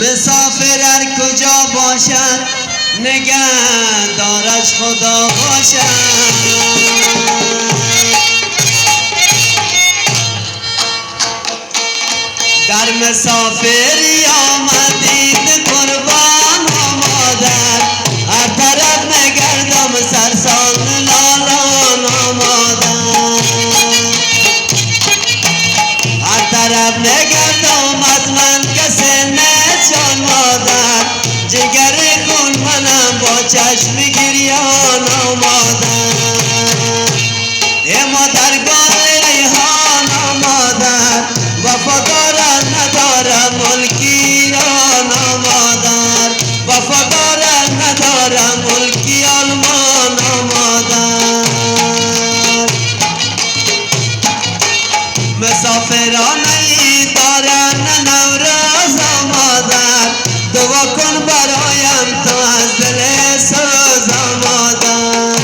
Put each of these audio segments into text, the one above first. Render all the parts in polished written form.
مسافر هر کجا باشد نگهدارش خدا باشد. در مسافری آمدید قربان و مادر، هر طرف نگردم سرسان لالان و مادر، هر طرف نگردم از من کسی نشان مادر، جگر خون منم با چشم گریان و مادر. ای مادر گل ریحان و مادر، وفادارم ندارم ملکیان و مادر، وفادارم ندارم ملکی آلمان و مادر. مسافرانه دارن نوروز و مادر، دعا کن برایم تو از دل سوز و مادر،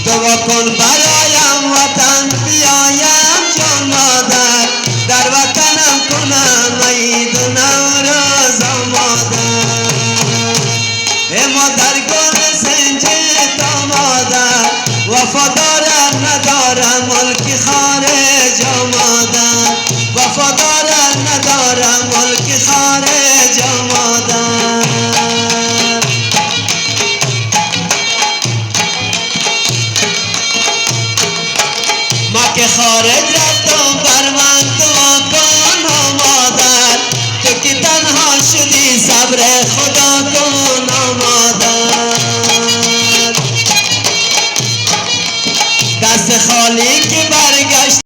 دعا کن برایم وطن بیایم جان مادر، در وطنم کنم عید و نوروز و مادر. ای مادر گل سنجید و مادر، وفادار